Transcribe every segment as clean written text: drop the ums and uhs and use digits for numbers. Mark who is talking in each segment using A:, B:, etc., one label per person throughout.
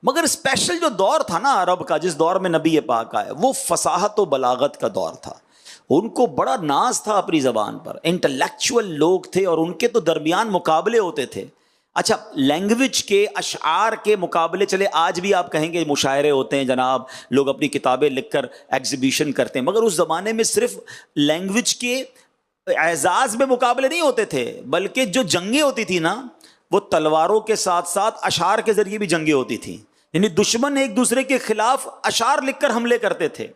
A: مگر اسپیشل جو دور تھا نا عرب کا، جس دور میں نبی پاک آئے، وہ فصاحت و بلاغت کا دور تھا. ان کو بڑا ناز تھا اپنی زبان پر، انٹلیکچوئل لوگ تھے اور ان کے تو درمیان مقابلے ہوتے تھے. اچھا، لینگویج کے، اشعار کے مقابلے، چلے آج بھی آپ کہیں گے مشاعرے ہوتے ہیں جناب، لوگ اپنی کتابیں لکھ کر ایگزیبیشن کرتے ہیں، مگر اس زمانے میں صرف لینگویج کے اعزاز میں مقابلے نہیں ہوتے تھے، بلکہ جو جنگیں ہوتی تھی نا، وہ تلواروں کے ساتھ ساتھ اشعار کے ذریعے بھی جنگیں ہوتی تھیں. یعنی دشمن ایک دوسرے کے خلاف اشعار لکھ کر حملے کرتے تھے.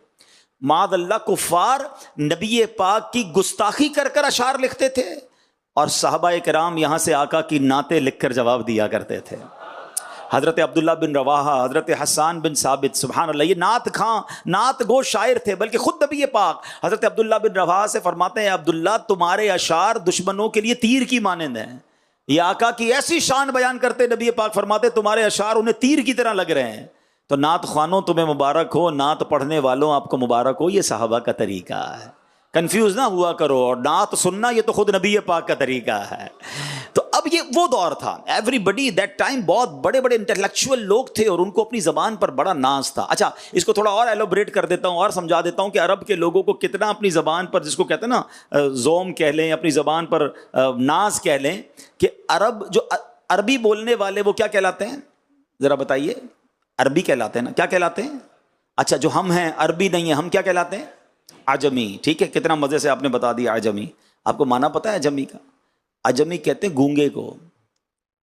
A: معاذ اللہ، کفار نبی پاک کی گستاخی کر کر اشعار لکھتے تھے، اور صحابہ کرام یہاں سے آقا کی نعتیں لکھ کر جواب دیا کرتے تھے. حضرت عبداللہ بن رواحہ، حضرت حسان بن ثابت، سبحان اللہ، یہ نعت خواں، نعت گو شاعر تھے. بلکہ خود نبی پاک حضرت عبداللہ بن رواحہ سے فرماتے ہیں، عبداللہ تمہارے اشعار دشمنوں کے لیے تیر کی مانند ہیں. یہ آقا کی ایسی شان بیان کرتے نبی پاک فرماتے تمہارے اشعار انہیں تیر کی طرح لگ رہے ہیں. تو نعت خوانوں تمہیں مبارک ہو، نعت پڑھنے والوں آپ کو مبارک ہو. یہ صحابہ کا طریقہ ہے، کنفیوز نہ ہوا کرو. اور نعت سننا یہ تو خود نبی پاک کا طریقہ ہے. تو اب یہ وہ دور تھا، ایوری بڈی دیٹ ٹائم بہت بڑے بڑے انٹلیکچوئل لوگ تھے اور ان کو اپنی زبان پر بڑا ناز تھا. اچھا، اس کو تھوڑا اور ایلوبریٹ کر دیتا ہوں اور سمجھا دیتا ہوں کہ عرب کے لوگوں کو کتنا اپنی زبان پر، جس کو کہتے ہیں نا زوم کہہ لیں، اپنی زبان پر ناز کہہ لیں، کہ عرب جو عربی بولنے والے وہ کیا کہلاتے ہیں؟ ذرا بتائیے. عربی کہلاتے ہیں نا، کیا کہلاتے ہیں؟ اچھا، جو ہم ہیں عربی نہیں ہیں، ہم کیا کہلاتے ہیں؟ عجمی. ٹھیک ہے، کتنا مزے سے آپ نے بتا دیا عجمی. آپ کو معنی پتہ ہے عجمی کا؟ عجمی کہتے ہیں گونگے کو.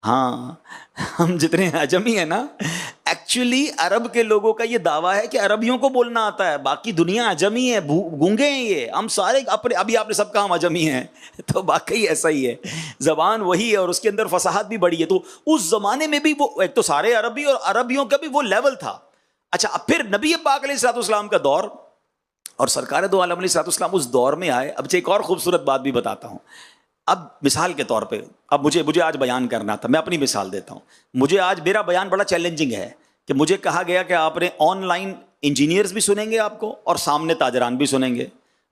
A: ہاں، ہم جتنے عجمی ہیں نا، ایکچولی عرب کے لوگوں کا یہ دعویٰ ہے کہ عربیوں کو بولنا آتا ہے، باقی دنیا عجمی ہے، گونگے ہیں. یہ ہم سارے اپنے، ابھی آپ نے سب کہا ہم عجمی ہیں، تو واقعی ایسا ہی ہے. زبان وہی ہے اور اس کے اندر فصاحت بھی بڑی ہے. تو اس زمانے میں بھی وہ ایک تو سارے عربی اور عربیوں کا بھی وہ لیول تھا. اچھا، اب پھر نبی پاک علیہ الصلوۃ والسلام کا دور اور سرکار دو عالم علیہ الصلوۃ والسلام اس دور میں آئے. اب ایک اور خوبصورت بات بھی بتاتا ہوں. اب مثال کے طور پہ، اب مجھے آج بیان کرنا تھا، میں اپنی مثال دیتا ہوں. مجھے آج میرا بیان بڑا چیلنجنگ ہے کہ مجھے کہا گیا کہ آپ نے آن لائن انجینئرز بھی سنیں گے آپ کو اور سامنے تاجران بھی سنیں گے.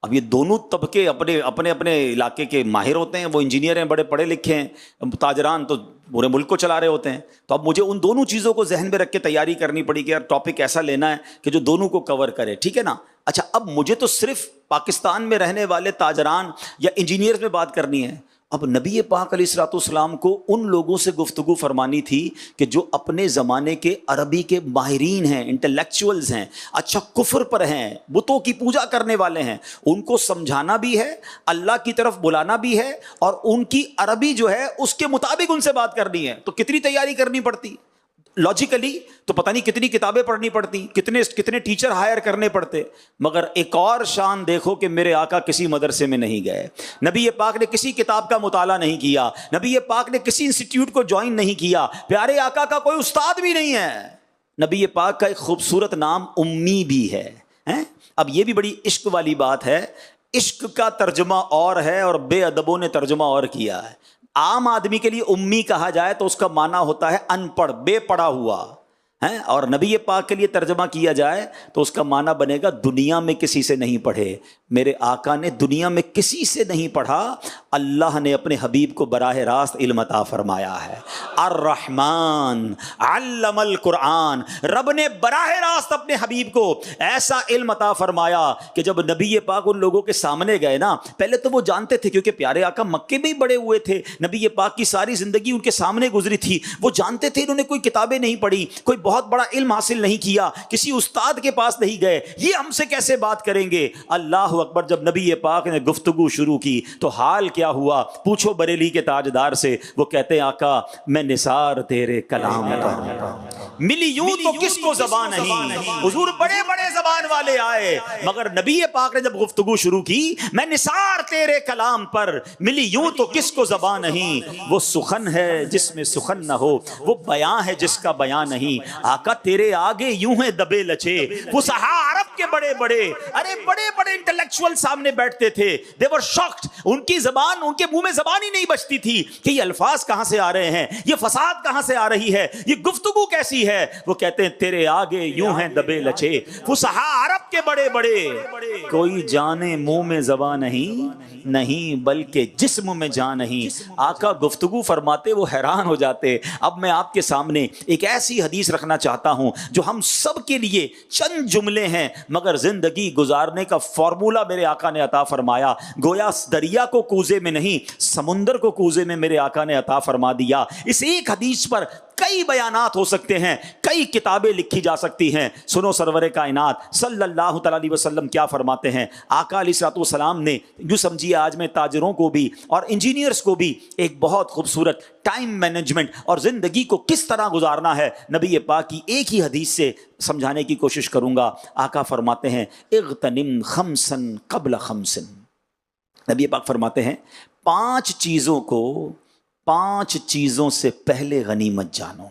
A: اب یہ دونوں طبقے اپنے اپنے علاقے کے ماہر ہوتے ہیں. وہ انجینئر ہیں، بڑے پڑھے لکھے ہیں، تاجران تو پورے ملک کو چلا رہے ہوتے ہیں. تو اب مجھے ان دونوں چیزوں کو ذہن میں رکھ کے تیاری کرنی پڑی کہ یار ٹاپک ایسا لینا ہے کہ جو دونوں کو کور کرے. ٹھیک ہے نا؟ اچھا، اب مجھے تو صرف پاکستان میں رہنے والے تاجران یا انجینئرز میں بات کرنی ہے. اب نبی پاک علیہ الصلوۃ والسلام کو ان لوگوں سے گفتگو فرمانی تھی کہ جو اپنے زمانے کے عربی کے ماہرین ہیں، انٹلیکچوئلز ہیں، اچھا کفر پر ہیں، بتوں کی پوجا کرنے والے ہیں. ان کو سمجھانا بھی ہے، اللہ کی طرف بلانا بھی ہے، اور ان کی عربی جو ہے اس کے مطابق ان سے بات کرنی ہے. تو کتنی تیاری کرنی پڑتی لاجیکلی، تو پتہ نہیں کتنی کتابیں پڑھنی پڑتی، کتنے ٹیچر ہائر کرنے پڑتے. مگر ایک اور شان دیکھو کہ میرے آقا کسی مدرسے میں نہیں گئے، نبی پاک نے کسی کتاب کا مطالعہ نہیں کیا، نبی پاک نے کسی انسٹیٹیوٹ کو جوائن نہیں کیا، پیارے آقا کا کوئی استاد بھی نہیں ہے. نبی پاک کا ایک خوبصورت نام امی بھی ہے. اب یہ بھی بڑی عشق والی بات ہے. عشق کا ترجمہ اور ہے اور بے ادبوں نے ترجمہ اور کیا ہے. عام آدمی کے لیے امی کہا جائے تو اس کا معنی ہوتا ہے ان پڑھ، بے پڑھا ہوا ہے. اور نبی پاک کے لیے ترجمہ کیا جائے تو اس کا معنی بنے گا دنیا میں کسی سے نہیں پڑھے. میرے آقا نے دنیا میں کسی سے نہیں پڑھا، اللہ نے اپنے حبیب کو براہ راست علم عطا فرمایا ہے. الرحمن علم القرآن، رب نے براہ راست اپنے حبیب کو ایسا علم عطا فرمایا کہ جب نبی پاک ان لوگوں کے سامنے گئے نا، پہلے تو وہ جانتے تھے کیونکہ پیارے آقا مکے میں ہی بڑے ہوئے تھے، نبی پاک کی ساری زندگی ان کے سامنے گزری تھی. وہ جانتے تھے انہوں نے کوئی کتابیں نہیں پڑھی، کوئی بہت بڑا علم حاصل نہیں کیا، کسی استاد کے پاس نہیں گئے، یہ ہم سے کیسے بات کریں گے. اللہ اکبر، جب نبی پاک نے گفتگو شروع کی تو حال کیا ہوا پوچھو بریلی کے تاجدار سے. وہ کہتے ہیں آقا میں نثار تیرے کلام پر، ملی یوں تو کس کو زبان نہیں. حضور بڑے بڑے زبان والے آئے، مگر نبی پاک نے جب گفتگو شروع کی، میں نثار تیرے کلام پر، ملی یوں تو کس کو زبان نہیں. وہ سخن ہے جس میں سخن نہ ہو، وہ بیان ہے جس کا بیان نہیں. آقا تیرے آگے یوں ہیں دبے لچے. فصحاء عرب کے بڑے بڑے انٹلیکچوئل سامنے بیٹھتے تھے. they were shocked. ان کی زبان، ان کے منہ میں زبان ہی نہیں بچتی تھی کہ یہ الفاظ کہاں سے آ رہے ہیں، یہ فساد کہاں سے آ رہی ہے، یہ گفتگو کیسی ہے. وہ کہتے ہیں تیرے آگے یوں ہیں دبے لچے. فصحاء عرب کے بڑے بڑے، کوئی جانے منہ میں زبان نہیں بلکہ جسم میں جان نہیں۔ آقا گفتگو فرماتے وہ حیران ہو جاتے۔ اب میں آپ کے سامنے ایک ایسی حدیث رکھنا چاہتا ہوں جو ہم سب کے لیے چند جملے ہیں مگر زندگی گزارنے کا فارمولا میرے آقا نے عطا فرمایا۔ گویا دریا کو کوزے میں نہیں، سمندر کو کوزے میں میرے آقا نے عطا فرما دیا۔ اس ایک حدیث پر کئی بیانات ہو سکتے ہیں، کئی کتابیں لکھی جا سکتی ہیں۔ سنو سرور کائنات صلی اللہ تعالی علیہ وسلم کیا فرماتے ہیں۔ آقا علیہ الصلوۃ والسلام نے جو سمجھیے آج میں تاجروں کو بھی اور انجینئرز کو بھی ایک بہت خوبصورت ٹائم مینجمنٹ اور زندگی کو کس طرح گزارنا ہے نبی پاک کی ایک ہی حدیث سے سمجھانے کی کوشش کروں گا۔ آقا فرماتے ہیں اغتنم خمسن قبل خمسن۔ نبی پاک فرماتے ہیں 5 چیزوں کو 5 چیزوں سے پہلے غنیمت جانو۔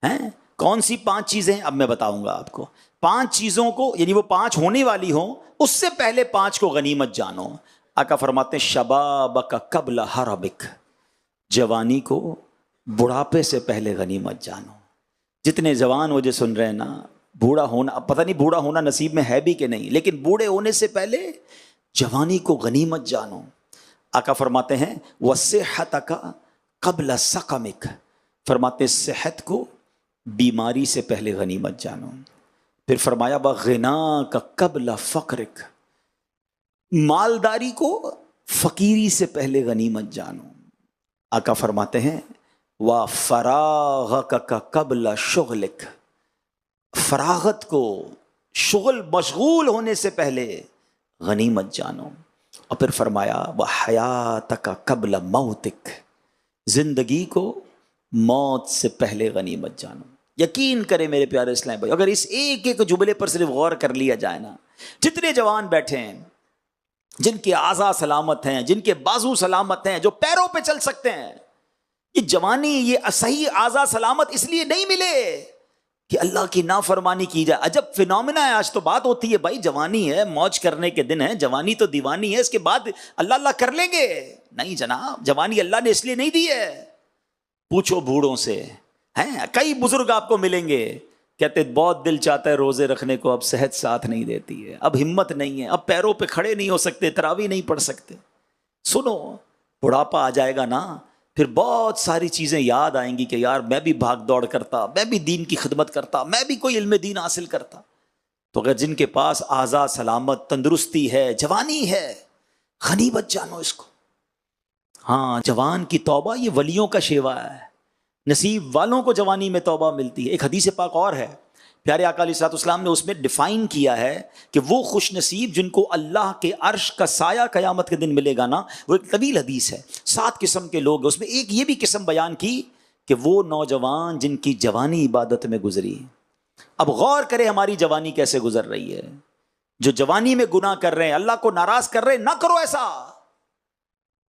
A: ہیں کون سی 5 چیزیں؟ اب میں بتاؤں گا آپ کو۔ 5 چیزوں کو یعنی وہ 5 ہونے والی ہوں اس سے پہلے 5 کو غنیمت جانو۔ آقا فرماتے ہیں شبابک قبل حرمک، جوانی کو بڑھاپے سے پہلے غنیمت جانو۔ جتنے جوان مجھے سن رہے ہیں نا، بوڑھا ہونا، اب پتہ نہیں بوڑھا ہونا نصیب میں ہے بھی کہ نہیں، لیکن بوڑھے ہونے سے پہلے جوانی کو غنیمت جانو۔ آقا فرماتے ہیں وصحتک قبل سقمک، فرماتے صحت کو بیماری سے پہلے غنیمت جانو۔ پھر فرمایا بغناک قبل فقرک، مالداری کو فقیری سے پہلے غنیمت جانو۔ آقا فرماتے ہیں وفراغک قبل شغلک، فراغت کو شغل مشغول ہونے سے پہلے غنیمت جانو۔ اور پھر فرمایا وحیاتک قبل موتک، زندگی کو موت سے پہلے غنیمت جانو۔ یقین کرے میرے پیارے اسلام بھائی، اگر اس ایک ایک جملے پر صرف غور کر لیا جائے نا، جتنے جوان بیٹھے ہیں جن کے اعضاء سلامت ہیں، جن کے بازو سلامت ہیں، جو پیروں پہ چل سکتے ہیں، یہ جوانی، یہ صحیح اعضاء سلامت اس لیے نہیں ملے کہ اللہ کی نافرمانی کی جائے۔ عجب فینومینا ہے، آج تو بات ہوتی ہے بھائی جوانی ہے، موج کرنے کے دن ہے، جوانی تو دیوانی ہے، اس کے بعد اللہ اللہ کر لیں گے۔ نہیں جناب، جوانی اللہ نے اس لیے نہیں دی ہے۔ پوچھو بوڑھوں سے، ہیں کئی بزرگ آپ کو ملیں گے کہتے بہت دل چاہتا ہے روزے رکھنے کو، اب صحت ساتھ نہیں دیتی ہے، اب ہمت نہیں ہے، اب پیروں پہ کھڑے نہیں ہو سکتے، تراویح نہیں پڑھ سکتے۔ سنو، بڑھاپا آ جائے گا نا، پھر بہت ساری چیزیں یاد آئیں گی کہ یار میں بھی بھاگ دوڑ کرتا، میں بھی دین کی خدمت کرتا، میں بھی کوئی علم دین حاصل کرتا۔ تو اگر جن کے پاس اعضاء سلامت، تندرستی ہے، جوانی ہے، غنیمت جانو اس کو۔ ہاں، جوان کی توبہ یہ ولیوں کا شیوا ہے، نصیب والوں کو جوانی میں توبہ ملتی ہے۔ ایک حدیث پاک اور ہے، پیارے آقا علیہ الصلوۃ والسلام نے اس میں ڈیفائن کیا ہے کہ وہ خوش نصیب جن کو اللہ کے عرش کا سایہ قیامت کے دن ملے گا نا، وہ ایک طویل حدیث ہے، 7 قسم کے لوگ، اس میں ایک یہ بھی قسم بیان کی کہ وہ نوجوان جن کی جوانی عبادت میں گزری۔ اب غور کرے ہماری جوانی کیسے گزر رہی ہے۔ جو جوانی میں گناہ کر رہے ہیں، اللہ کو ناراض کر رہے ہیں، نہ کرو ایسا۔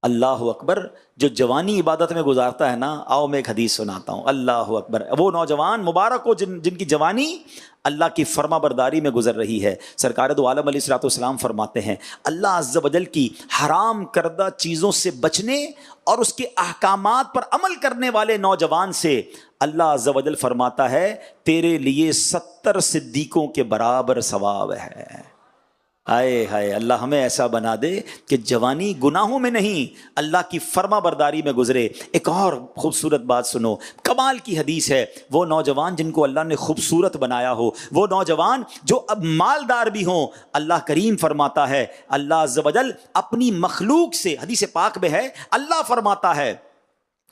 A: اللہ اکبر، جو جوانی عبادت میں گزارتا ہے نا، آؤ میں ایک حدیث سناتا ہوں۔ اللہ اکبر، وہ نوجوان مبارک ہو جن کی جوانی اللہ کی فرما برداری میں گزر رہی ہے۔ سرکار دو عالم علیہ الصلوۃ والسلام فرماتے ہیں اللہ عز و جل کی حرام کردہ چیزوں سے بچنے اور اس کے احکامات پر عمل کرنے والے نوجوان سے اللہ عز و جل فرماتا ہے تیرے لیے 70 صدیقوں کے برابر ثواب ہے۔ آئے ہائے، اللہ ہمیں ایسا بنا دے کہ جوانی گناہوں میں نہیں، اللہ کی فرما برداری میں گزرے۔ ایک اور خوبصورت بات سنو، کمال کی حدیث ہے، وہ نوجوان جن کو اللہ نے خوبصورت بنایا ہو، وہ نوجوان جو اب مالدار بھی ہوں، اللہ کریم فرماتا ہے، اللہ عز و جل اپنی مخلوق سے، حدیث پاک میں ہے، اللہ فرماتا ہے،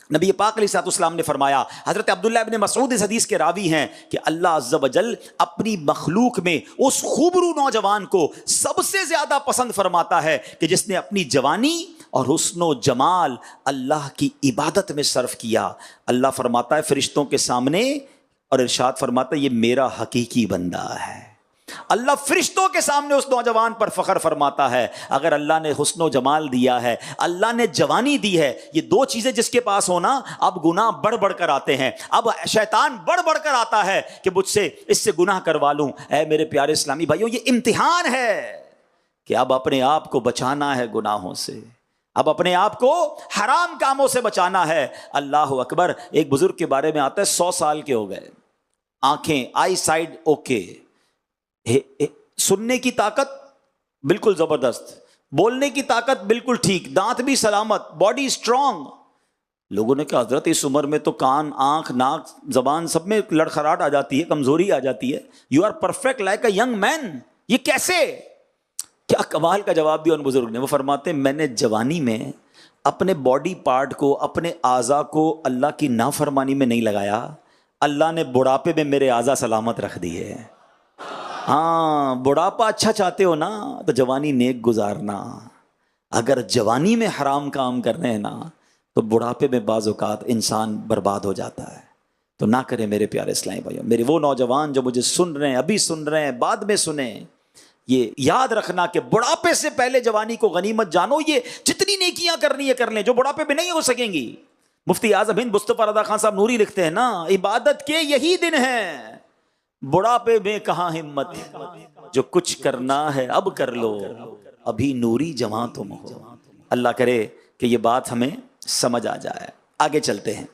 A: نبی پاک علیہ الصلوۃ والسلام نے فرمایا، حضرت عبداللہ ابن مسعود اس حدیث کے راوی ہیں کہ اللہ عز و جل اپنی مخلوق میں اس خوبرو نوجوان کو سب سے زیادہ پسند فرماتا ہے کہ جس نے اپنی جوانی اور حسن و جمال اللہ کی عبادت میں صرف کیا۔ اللہ فرماتا ہے فرشتوں کے سامنے، اور ارشاد فرماتا ہے یہ میرا حقیقی بندہ ہے۔ اللہ فرشتوں کے سامنے اس نوجوان پر فخر فرماتا ہے۔ اگر اللہ نے حسن و جمال دیا ہے، اللہ نے جوانی دی ہے، یہ 2 چیزیں جس کے پاس ہونا، اب گناہ بڑھ بڑھ کر آتے ہیں، اب شیطان بڑھ بڑھ کر آتا ہے کہ مجھ سے اس سے گناہ کروا لوں۔ اے میرے پیارے اسلامی بھائیوں، یہ امتحان ہے کہ اب اپنے آپ کو بچانا ہے گناہوں سے، اب اپنے آپ کو حرام کاموں سے بچانا ہے۔ اللہ اکبر، ایک بزرگ کے بارے میں آتا ہے 100 سال کے ہو گئے، آنکھیں آئی سائڈ اوکے، سننے کی طاقت بالکل زبردست، بولنے کی طاقت بالکل ٹھیک، دانت بھی سلامت، باڈی اسٹرانگ. لوگوں نے کہا حضرت اس عمر میں تو کان، آنکھ، ناک، زبان سب میں لڑکھڑاہٹ آ جاتی ہے، کمزوری آ جاتی ہے. You are perfect like a young man. یہ کیسے؟ کیا کمال کا جواب دیا ان بزرگ نے. وہ فرماتے ہیں میں نے جوانی میں اپنے باڈی پارٹ کو، اپنے اعضاء کو اللہ کی نافرمانی میں نہیں لگایا، اللہ نے بڑھاپے میں میرے اعضاء سلامت رکھ دیے. ہاں، بڑھاپا اچھا چاہتے ہو نا تو جوانی نیک گزارنا. اگر جوانی میں حرام کام کرنے ہیں نا تو بڑھاپے میں بعض اوقات انسان برباد ہو جاتا ہے. تو نہ کریں میرے پیارے اسلامی بھائیوں. میرے وہ نوجوان جو مجھے سن رہے ہیں، ابھی سن رہے ہیں، بعد میں سنیں، یہ یاد رکھنا کہ بڑھاپے سے پہلے جوانی کو غنیمت جانو. یہ جتنی نیکیاں کرنی ہے کر لیں جو بڑھاپے میں نہیں ہو سکیں گی. مفتی اعظم ہند مصطفیٰ رضا خان صاحب نوری لکھتے ہیں نا، عبادت کے یہی دن ہیں، بڑھاپے میں کہاں ہمت، جو کچھ کرنا ہے اب کر لو، ابھی نوری جوان تم ہو. اللہ کرے کہ یہ بات ہمیں سمجھ آ جائے. آگے چلتے ہیں.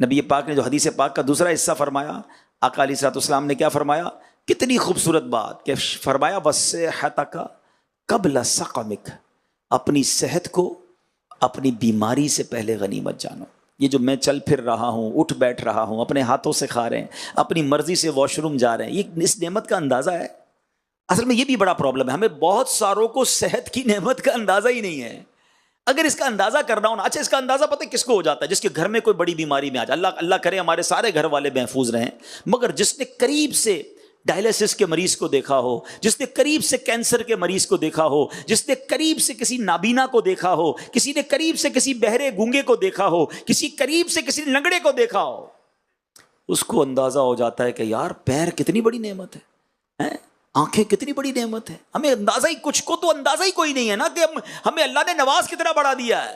A: نبی پاک نے جو حدیث پاک کا دوسرا حصہ فرمایا، آقا علیہ الصلوۃ والسلام نے کیا فرمایا؟ کتنی خوبصورت بات کہ فرمایا وَصِحَّتَكَ قَبْلَ سَقَمِكَ، اپنی صحت کو اپنی بیماری سے پہلے غنیمت جانو. یہ جو میں چل پھر رہا ہوں، اٹھ بیٹھ رہا ہوں، اپنے ہاتھوں سے کھا رہے ہیں، اپنی مرضی سے واش روم جا رہے ہیں، یہ اس نعمت کا اندازہ ہے؟ اصل میں یہ بھی بڑا پرابلم ہے، ہمیں بہت ساروں کو صحت کی نعمت کا اندازہ ہی نہیں ہے. اگر اس کا اندازہ کرنا ہو نا، اچھا اس کا اندازہ پتہ کس کو ہو جاتا ہے؟ جس کے گھر میں کوئی بڑی بیماری میں آ جائے. اللہ کرے ہمارے سارے گھر والے محفوظ رہیں، مگر جس نے قریب سے ڈائلسس کے مریض کو دیکھا ہو، جس نے قریب سے کینسر کے مریض کو دیکھا ہو، جس نے قریب سے کسی نابینا کو دیکھا ہو، کسی نے قریب سے کسی بہرے گونگے کو دیکھا ہو، کسی قریب سے کسی لنگڑے کو دیکھا ہو، اس کو اندازہ ہو جاتا ہے کہ یار پیر کتنی بڑی نعمت ہے، آنکھیں کتنی بڑی نعمت ہے. ہمیں اندازہ ہی، کچھ کو تو اندازہ ہی کوئی نہیں ہے نا کہ ہمیں اللہ نے نواز کتنا بڑھا دیا ہے.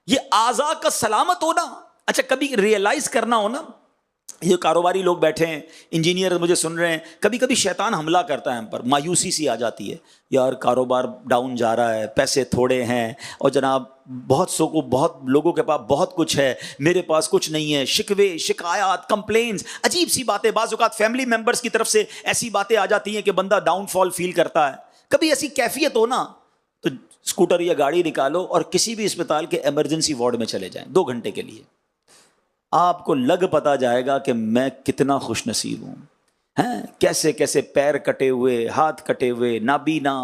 A: یہ اعضاء کا سلامت ہونا. اچھا کبھی ریئلائز کرنا ہو نا، یہ کاروباری لوگ بیٹھے ہیں، انجینئر مجھے سن رہے ہیں، کبھی کبھی شیطان حملہ کرتا ہے ہم پر، مایوسی سی آ جاتی ہے، یار کاروبار ڈاؤن جا رہا ہے، پیسے تھوڑے ہیں، اور جناب بہت لوگوں کے پاس بہت کچھ ہے، میرے پاس کچھ نہیں ہے. شکوے، شکایات، کمپلینز، عجیب سی باتیں. بعض اوقات فیملی ممبرز کی طرف سے ایسی باتیں آ جاتی ہیں کہ بندہ ڈاؤن فال فیل کرتا ہے. کبھی ایسی کیفیت ہو نا تو اسکوٹر یا گاڑی نکالو اور کسی بھی اسپتال کے ایمرجنسی وارڈ میں چلے جائیں 2 گھنٹے کے لیے. آپ کو لگ پتا جائے گا کہ میں کتنا خوش نصیب ہوں. کیسے کیسے پیر کٹے ہوئے، ہاتھ کٹے ہوئے، نابینا،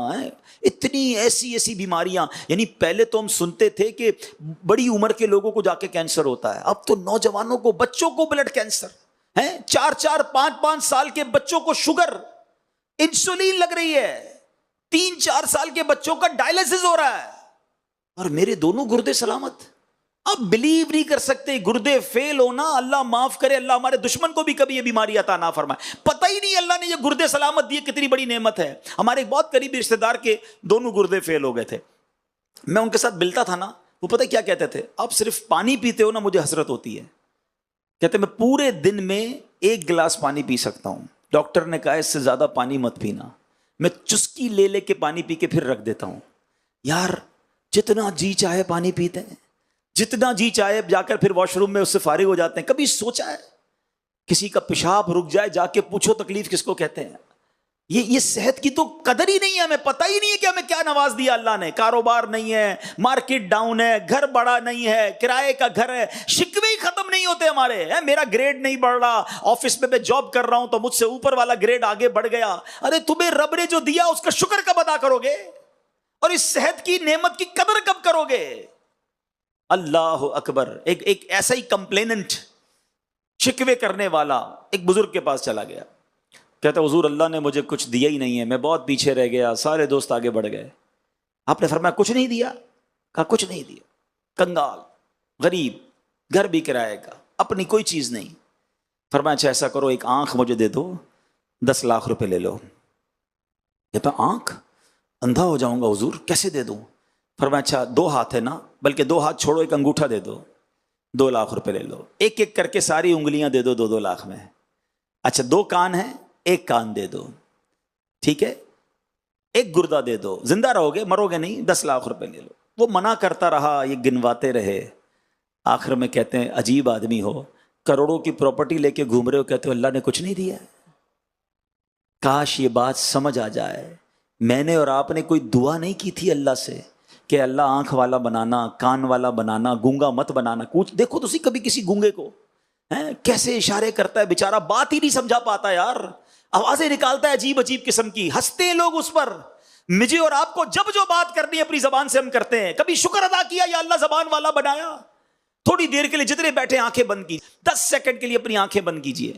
A: اتنی ایسی بیماریاں. یعنی پہلے تو ہم سنتے تھے کہ بڑی عمر کے لوگوں کو جا کے کینسر ہوتا ہے، اب تو نوجوانوں کو، بچوں کو بلڈ کینسر ہے، 4 5 سال کے بچوں کو شوگر، انسولین لگ رہی ہے، 3 4 سال کے بچوں کا ڈائلسس ہو رہا ہے، اور میرے دونوں گردے سلامت. آپ بلیو نہیں کر سکتے، گردے فیل ہونا، اللہ معاف کرے، اللہ ہمارے دشمن کو بھی کبھی یہ بیماری عطا نہ فرمائے. پتہ ہی نہیں اللہ نے یہ گردے سلامت دیے کتنی بڑی نعمت ہے. ہمارے ایک بہت قریبی رشتہ دار کے دونوں گردے فیل ہو گئے تھے. میں ان کے ساتھ ملتا تھا نا، وہ پتہ کیا کہتے تھے؟ آپ صرف پانی پیتے ہو نا مجھے حسرت ہوتی ہے. کہتے میں پورے دن میں 1 گلاس پانی پی سکتا ہوں، ڈاکٹر نے کہا اس سے زیادہ پانی مت پینا. میں چسکی لے کے پانی پی کے پھر رکھ دیتا ہوں. یار جتنا جی چاہے پانی پیتے ہیں، جتنا جی چاہے جا کر پھر واش روم میں اس سے فارغ ہو جاتے ہیں. کبھی سوچا ہے کسی کا پیشاب رک جائے، جا کے پوچھو تکلیف کس کو کہتے ہیں؟ یہ صحت کی تو قدر ہی نہیں ہے، ہمیں پتہ ہی نہیں ہے کہ ہمیں کیا نواز دیا اللہ نے. کاروبار نہیں ہے، مارکیٹ ڈاؤن ہے، گھر بڑا نہیں ہے، کرائے کا گھر ہے، شکوے ہی ختم نہیں ہوتے ہمارے. میرا گریڈ نہیں بڑھ رہا، آفس میں جاب کر رہا ہوں تو مجھ سے اوپر والا گریڈ آگے بڑھ گیا. ارے تمہیں رب نے جو دیا اس کا شکر کب ادا کرو گے؟ اور اس صحت کی نعمت کی قدر کب کرو گے؟ اللہ اکبر. ایک ایسا ہی کمپلیننٹ، شکوے کرنے والا ایک بزرگ کے پاس چلا گیا. کہتا حضور اللہ نے مجھے کچھ دیا ہی نہیں ہے، میں بہت پیچھے رہ گیا، سارے دوست آگے بڑھ گئے. آپ نے فرمایا کچھ نہیں دیا؟ کہا کچھ نہیں دیا. کنگال، غریب، گھر بھی کرائے کا، اپنی کوئی چیز نہیں. فرمایا اچھا ایسا کرو، ایک آنکھ مجھے دے دو، 10 لاکھ روپے لے لو. کہتا آنکھ؟ اندھا ہو جاؤں گا حضور، کیسے دے دوں؟ فرمایا اچھا 2 ہاتھ ہے نا، بلکہ 2 ہاتھ چھوڑو، ایک انگوٹھا دے دو، 2 لاکھ روپے لے لو. ایک ایک کر کے ساری انگلیاں دے دو 2 لاکھ میں. اچھا 2 کان ہیں، 1 کان دے دو، ٹھیک ہے، 1 گردہ دے دو، زندہ رہو گے، مرو گے نہیں، 10 لاکھ روپے لے لو. وہ منع کرتا رہا، یہ گنواتے رہے. آخر میں کہتے ہیں عجیب آدمی ہو، کروڑوں کی پراپرٹی لے کے گھوم رہے ہو، کہتے ہو اللہ نے کچھ نہیں دیا. کاش یہ بات سمجھ آ جائے. میں نے اور آپ نے کوئی دعا نہیں کی تھی اللہ سے کہ اللہ آنکھ والا بنانا، کان والا بنانا، گونگا مت بنانا. کچھ دیکھو تو کبھی کسی گونگے کو کیسے اشارے کرتا ہے بیچارہ، بات ہی نہیں سمجھا پاتا یار، آوازیں نکالتا ہے عجیب عجیب قسم کی، ہنستے ہیں لوگ اس پر. مجھے اور آپ کو جب جو بات کرنی ہے اپنی زبان سے ہم کرتے ہیں. کبھی شکر ادا کیا یا اللہ زبان والا بنایا؟ تھوڑی دیر کے لیے جتنے بیٹھے آنکھیں بند کی، 10 سیکنڈ کے لیے اپنی آنکھیں بند کیجئے،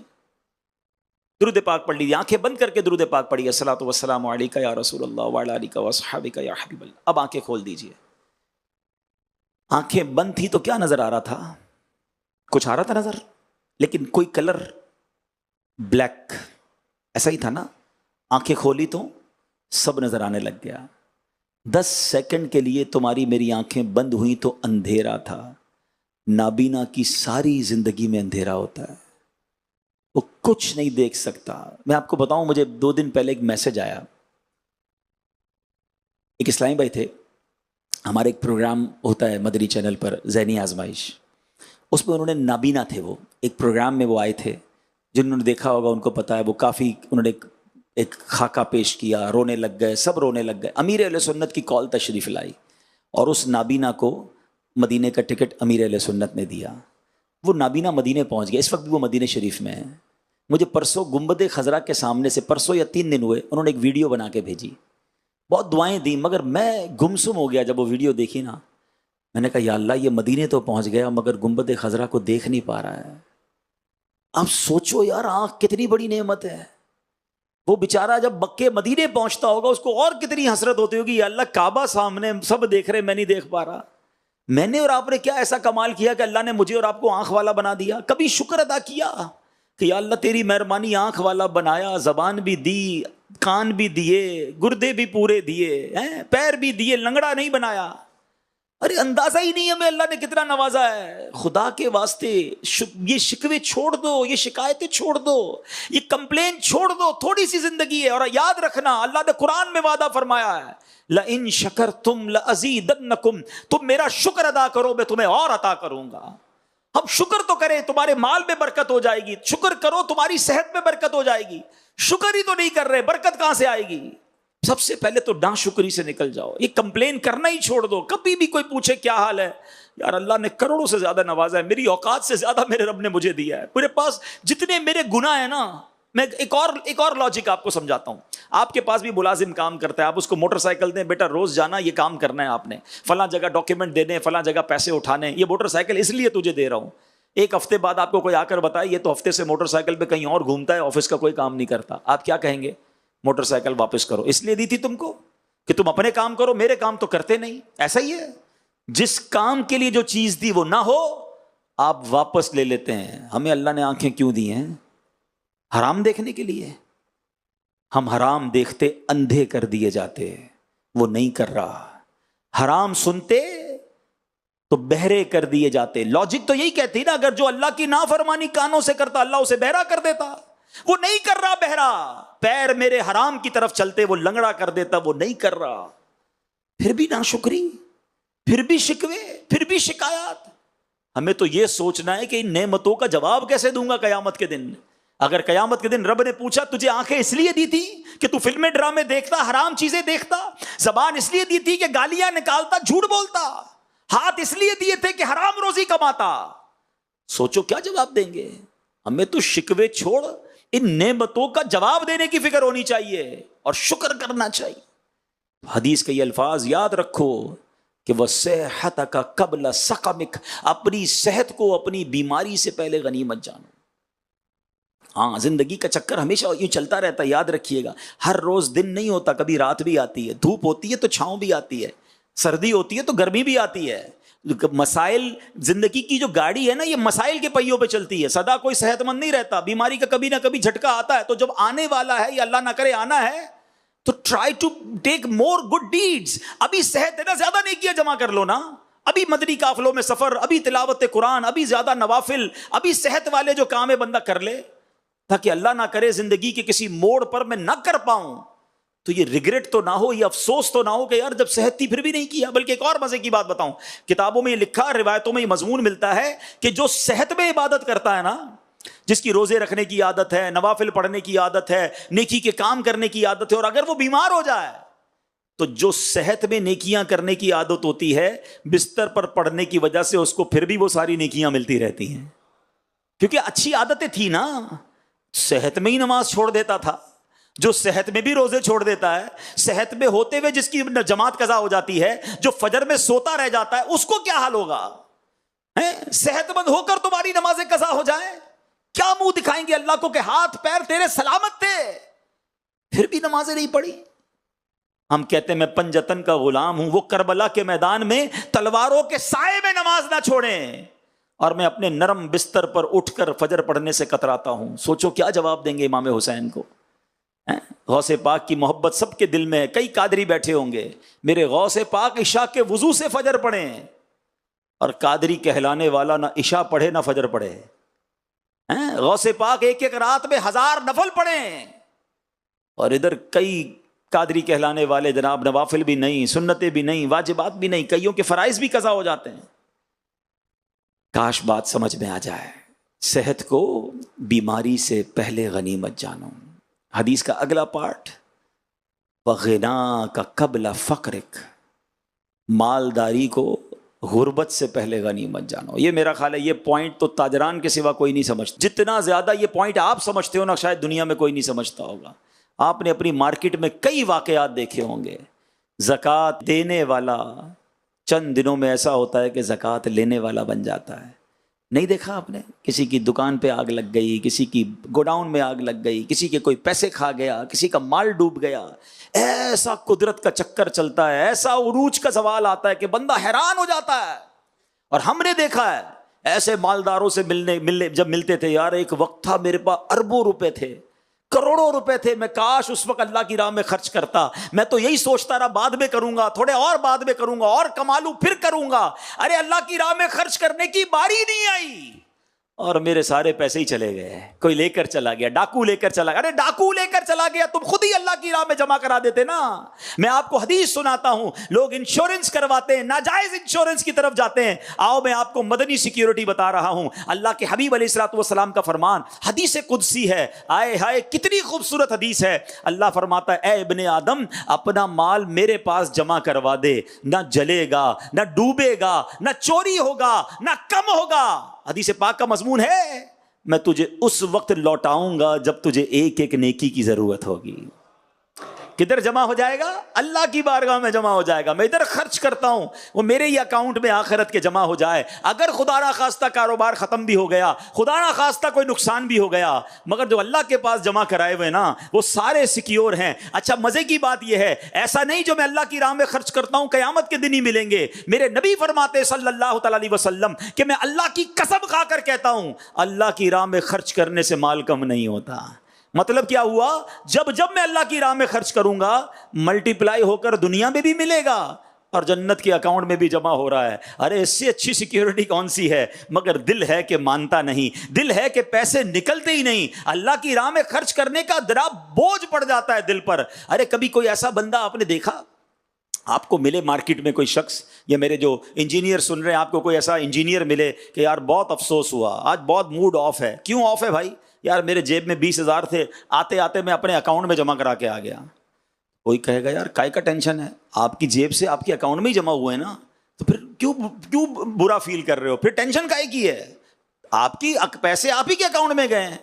A: درود پاک پڑھ لیجیے. آنکھیں بند کر کے درود پاک پڑھیے. الصلاۃ والسلام علیک یا رسول اللہ وعلی آلک واصحابک یا حبیب اللہ. اب آنکھیں کھول دیجیے. آنکھیں بند تھی تو کیا نظر آ رہا تھا؟ کچھ آ رہا تھا نظر، لیکن کوئی کلر بلیک ایسا ہی تھا نا. آنکھیں کھولی تو سب نظر آنے لگ گیا. 10 سیکنڈ کے لیے تمہاری میری آنکھیں بند ہوئی تو اندھیرا تھا. نابینا کی ساری زندگی میں اندھیرا ہوتا ہے، وہ کچھ نہیں دیکھ سکتا. میں آپ کو بتاؤں، مجھے 2 دن پہلے ایک میسج آیا. ایک اسلامی بھائی تھے، ہمارے ایک پروگرام ہوتا ہے مدنی چینل پر، ذہنی آزمائش، اس میں انہوں نے نابینا تھے، وہ ایک پروگرام میں وہ آئے تھے. جنہوں نے دیکھا ہوگا ان کو پتا ہے، وہ کافی انہوں نے ایک خاکہ پیش کیا، رونے لگ گئے، سب رونے لگ گئے. امیر اہل سنت کی کال تشریف لائی اور اس نابینا کو مدینے کا ٹکٹ امیر اہل سنت نے دیا. وہ نابینا مدینے پہنچ گیا. اس وقت بھی وہ مدینے شریف میں ہے. مجھے پرسوں گنبد خضرا کے سامنے سے، پرسوں یا 3 دن ہوئے، انہوں نے ایک ویڈیو بنا کے بھیجی، بہت دعائیں دی، مگر میں گمسم ہو گیا جب وہ ویڈیو دیکھی نا. میں نے کہا یا اللہ، یہ مدینے تو پہنچ گیا مگر گنبد خضرا کو دیکھ نہیں پا رہا ہے. اب سوچو یار، آنکھ کتنی بڑی نعمت ہے. وہ بیچارہ جب مکے مدینے پہنچتا ہوگا اس کو اور کتنی حسرت ہوتی ہوگی، یا اللہ کعبہ سامنے سب دیکھ رہے، میں نہیں دیکھ پا رہا. میں نے اور آپ نے کیا ایسا کمال کیا کہ اللہ نے مجھے اور آپ کو آنکھ والا بنا دیا؟ کبھی شکر ادا کیا کہ یا اللہ تیری مہربانی، آنکھ والا بنایا، زبان بھی دی، کان بھی دیے، گردے بھی پورے دیے، پیر بھی دیے، لنگڑا نہیں بنایا. ارے اندازہ ہی نہیں ہمیں اللہ نے کتنا نوازا ہے. خدا کے واسطے یہ شکوے چھوڑ دو، یہ شکایتیں چھوڑ دو، یہ کمپلین چھوڑ دو. تھوڑی سی زندگی ہے. اور یاد رکھنا، اللہ نے قرآن میں وعدہ فرمایا ہے، لَإِن شَكَرْتُمْ لَأَزِيدَنَّكُمْ، تم میرا شکر ادا کرو میں تمہیں اور عطا کروں گا. اب شکر تو کریں، تمہارے مال میں برکت ہو جائے گی. شکر کرو، تمہاری صحت میں برکت ہو جائے گی. شکر ہی تو نہیں کر رہے، برکت کہاں سے آئے گی؟ سب سے پہلے تو ناشکری سے نکل جاؤ. یہ کمپلین کرنا ہی چھوڑ دو. کبھی بھی کوئی پوچھے کیا حال ہے، یار اللہ نے کروڑوں سے زیادہ نوازا ہے، میری اوقات سے زیادہ میرے رب نے مجھے دیا ہے. میرے پاس جتنے میرے گناہ ہیں نا، میں ایک اور لاجک آپ کو سمجھاتا ہوں. آپ کے پاس بھی ملازم کام کرتا ہے، آپ اس کو موٹر سائیکل دیں، بیٹا روز جانا، یہ کام کرنا ہے آپ نے، فلاں جگہ ڈاکیومنٹ دینے، فلاں جگہ پیسے اٹھانے، یہ موٹر سائیکل اس لیے تجھے دے رہا ہوں. 1 ہفتے بعد آپ کو کوئی آ کر بتائے یہ تو ہفتے سے موٹر سائیکل پہ کہیں اور گھومتا ہے، آفس کا کوئی کام نہیں کرتا، آپ کیا کہیں گے؟ موٹر سائیکل واپس کرو. اس لیے دی تھی تم کو کہ تم اپنے کام کرو، میرے کام تو کرتے نہیں. ایسا ہی ہے، جس کام کے لیے جو چیز دی وہ نہ ہو آپ واپس لے لیتے ہیں. ہمیں اللہ نے آنکھیں کیوں دی ہیں؟ حرام دیکھنے کے لیے. ہم حرام دیکھتے اندھے کر دیے جاتے، وہ نہیں کر رہا. حرام سنتے تو بہرے کر دیے جاتے. لاجک تو یہی کہتی نا، اگر جو اللہ کی نافرمانی کانوں سے کرتا اللہ اسے بہرا کر دیتا. وہ نہیں کر رہا بہرا. پیر میرے حرام کی طرف چلتے وہ لنگڑا کر دیتا، وہ نہیں کر رہا. پھر بھی ناشکری، پھر بھی شکوے، پھر بھی شکایات. ہمیں تو یہ سوچنا ہے کہ ان نعمتوں کا جواب کیسے دوں گا قیامت کے دن. اگر قیامت کے دن رب نے پوچھا تجھے آنکھیں اس لیے دی تھی کہ تو فلمیں ڈرامے دیکھتا، حرام چیزیں دیکھتا، زبان اس لیے دی تھی کہ گالیاں نکالتا، جھوٹ بولتا، ہاتھ اس لیے دیے تھے کہ حرام روزی کماتا، سوچو کیا جواب دیں گے. ہمیں تو شکوے چھوڑ ان نعمتوں کا جواب دینے کی فکر ہونی چاہیے اور شکر کرنا چاہیے. حدیث کے یہ الفاظ یاد رکھو کہ وَصِحَّتَكَ قَبْلَ سَقَمِكَ، اپنی صحت کو اپنی بیماری سے پہلے غنیمت جانو. ہاں، زندگی کا چکر ہمیشہ یوں چلتا رہتا ہے. یاد رکھیے گا، ہر روز دن نہیں ہوتا، کبھی رات بھی آتی ہے، دھوپ ہوتی ہے تو چھاؤں بھی آتی ہے، سردی ہوتی ہے تو گرمی بھی آتی ہے. مسائل، زندگی کی جو گاڑی ہے نا، یہ مسائل کے پہیوں پہ چلتی ہے. سدا کوئی صحت مند نہیں رہتا، بیماری کا کبھی نہ کبھی جھٹکا آتا ہے. تو جب آنے والا ہے یا اللہ نہ کرے آنا ہے تو try to take more good deeds. ابھی صحت ہے نا، زیادہ نہیں کیا جمع کر لو نا. ابھی مدنی قافلوں میں سفر، ابھی تلاوت قرآن، ابھی زیادہ نوافل، ابھی صحت والے جو کام ہے بندہ کر لے، تاکہ اللہ نہ کرے زندگی کے کسی موڑ پر میں نہ کر پاؤں تو یہ ریگریٹ تو نہ ہو، یہ افسوس تو نہ ہو کہ یار جب صحت تھی پھر بھی نہیں کیا. بلکہ ایک اور مزے کی بات بتاؤں، کتابوں میں یہ لکھا، روایتوں میں یہ مضمون ملتا ہے کہ جو صحت میں عبادت کرتا ہے نا، جس کی روزے رکھنے کی عادت ہے، نوافل پڑھنے کی عادت ہے، نیکی کے کام کرنے کی عادت ہے، اور اگر وہ بیمار ہو جائے تو جو صحت میں نیکیاں کرنے کی عادت ہوتی ہے بستر پر پڑنے کی وجہ سے اس کو پھر بھی وہ ساری نیکیاں ملتی رہتی ہیں، کیونکہ اچھی عادتیں تھی نا. صحت میں ہی نماز چھوڑ دیتا تھا، جو صحت میں بھی روزے چھوڑ دیتا ہے، صحت میں ہوتے ہوئے جس کی جماعت قضا ہو جاتی ہے، جو فجر میں سوتا رہ جاتا ہے، اس کو کیا حال ہوگا؟ صحت مند ہو کر تمہاری نمازیں قضا ہو جائیں، کیا منہ دکھائیں گے اللہ کو کہ ہاتھ پیر تیرے سلامت تھے پھر بھی نمازیں نہیں پڑھی؟ ہم کہتے ہیں میں پنجتن کا غلام ہوں، وہ کربلا کے میدان میں تلواروں کے سائے میں نماز نہ چھوڑیں، اور میں اپنے نرم بستر پر اٹھ کر فجر پڑھنے سے کتراتا ہوں. سوچو کیا جواب دیں گے امام حسین کو. غوث پاک کی محبت سب کے دل میں ہے. کئی قادری بیٹھے ہوں گے، میرے غوث پاک عشاء کے وضو سے فجر پڑھیں، اور قادری کہلانے والا نہ عشاء پڑھے نہ فجر پڑھے. غوث پاک ایک ایک رات میں 1000 نفل پڑھیں، اور ادھر کئی قادری کہلانے والے جناب نوافل بھی نہیں، سنتیں بھی نہیں، واجبات بھی نہیں، کئیوں کے فرائض بھی قضا ہو جاتے ہیں. کاش بات سمجھ میں آ جائے. صحت کو بیماری سے پہلے غنیمت جانو. حدیث کا اگلا پارٹ، وَغِنَاكَ قَبْلَ فَقْرِكَ، مالداری کو غربت سے پہلے غنیمت جانو. یہ میرا خیال ہے یہ پوائنٹ تو تاجران کے سوا کوئی نہیں سمجھتا. جتنا زیادہ یہ پوائنٹ آپ سمجھتے ہو نا، شاید دنیا میں کوئی نہیں سمجھتا ہوگا. آپ نے اپنی مارکیٹ میں کئی واقعات دیکھے ہوں گے. زکوٰۃ دینے والا چند دنوں میں ایسا ہوتا ہے کہ زکوٰۃ لینے والا بن جاتا ہے. نہیں دیکھا آپ نے؟ کسی کی دکان پہ آگ لگ گئی، کسی کی گوڈاؤن میں آگ لگ گئی، کسی کے کوئی پیسے کھا گیا، کسی کا مال ڈوب گیا. ایسا قدرت کا چکر چلتا ہے، ایسا عروج کا زوال آتا ہے کہ بندہ حیران ہو جاتا ہے. اور ہم نے دیکھا ہے ایسے مالداروں سے جب ملتے تھے، یار ایک وقت تھا میرے پاس اربوں روپے تھے، کروڑوں روپے تھے، میں کاش اس وقت اللہ کی راہ میں خرچ کرتا. میں تو یہی سوچتا رہا بعد میں کروں گا، تھوڑے اور بعد میں کروں گا، اور کما لوں پھر کروں گا. ارے اللہ کی راہ میں خرچ کرنے کی باری نہیں آئی، اور میرے سارے پیسے ہی چلے گئے. کوئی لے کر چلا گیا، ڈاکو لے کر چلا گیا. ارے ڈاکو لے کر چلا گیا، تم خود ہی اللہ کی راہ میں جمع کرا دیتے نا. میں آپ کو حدیث سناتا ہوں، لوگ انشورنس کرواتے ہیں، ناجائز انشورنس کی طرف جاتے ہیں. آؤ میں آپ کو مدنی سیکیورٹی بتا رہا ہوں. اللہ کے حبیب علیہ الصلوۃ والسلام کا فرمان حدیث قدسی ہے. آئے ہائے کتنی خوبصورت حدیث ہے. اللہ فرماتا ہے اے ابن آدم، اپنا مال میرے پاس جمع کروا دے، نہ جلے گا، نہ ڈوبے گا، نہ چوری ہوگا، نہ کم ہوگا. حدیث پاک کا مضمون ہے میں تجھے اس وقت لوٹاؤں گا جب تجھے ایک ایک نیکی کی ضرورت ہوگی. کدھر جمع ہو جائے گا؟ اللہ کی بارگاہ میں جمع ہو جائے گا. میں ادھر خرچ کرتا ہوں، وہ میرے ہی اکاؤنٹ میں آخرت کے جمع ہو جائے. اگر خدا نہ خواستہ کاروبار ختم بھی ہو گیا، خدا نہ خواستہ کوئی نقصان بھی ہو گیا، مگر جو اللہ کے پاس جمع کرائے ہوئے نا وہ سارے سیکیور ہیں. اچھا مزے کی بات یہ ہے، ایسا نہیں جو میں اللہ کی راہ میں خرچ کرتا ہوں قیامت کے دن ہی ملیں گے. میرے نبی فرماتے صلی اللہ تعالی علیہ وسلم کہ میں اللہ کی قسم کھا کر کہتا ہوں، اللہ کی راہ میں خرچ کرنے سے مال کم نہیں ہوتا. مطلب کیا ہوا؟ جب میں اللہ کی راہ میں خرچ کروں گا، ملٹی پلائی ہو کر دنیا میں بھی ملے گا اور جنت کے اکاؤنٹ میں بھی جمع ہو رہا ہے. ارے اس سے اچھی سیکیورٹی کون سی ہے؟ مگر دل ہے کہ مانتا نہیں، دل ہے کہ پیسے نکلتے ہی نہیں. اللہ کی راہ میں خرچ کرنے کا ذرا بوجھ پڑ جاتا ہے دل پر. ارے کبھی کوئی ایسا بندہ آپ نے دیکھا، آپ کو ملے مارکیٹ میں کوئی شخص، یا میرے جو انجینئر سن رہے ہیں، آپ کو کوئی ایسا انجینئر ملے کہ یار بہت افسوس ہوا، آج بہت موڈ آف ہے. کیوں آف ہے بھائی؟ یار میرے جیب میں 20,000 تھے، آتے آتے میں اپنے اکاؤنٹ میں جمع کرا کے آ گیا. کوئی کہے گا یار کائے کا ٹینشن ہے، آپ کی جیب سے آپ کے اکاؤنٹ میں ہی جمع ہوئے نا، تو پھر کیوں برا فیل کر رہے ہو؟ پھر ٹینشن کائے کی ہے؟ آپ کی پیسے آپ ہی کے اکاؤنٹ میں گئے ہیں.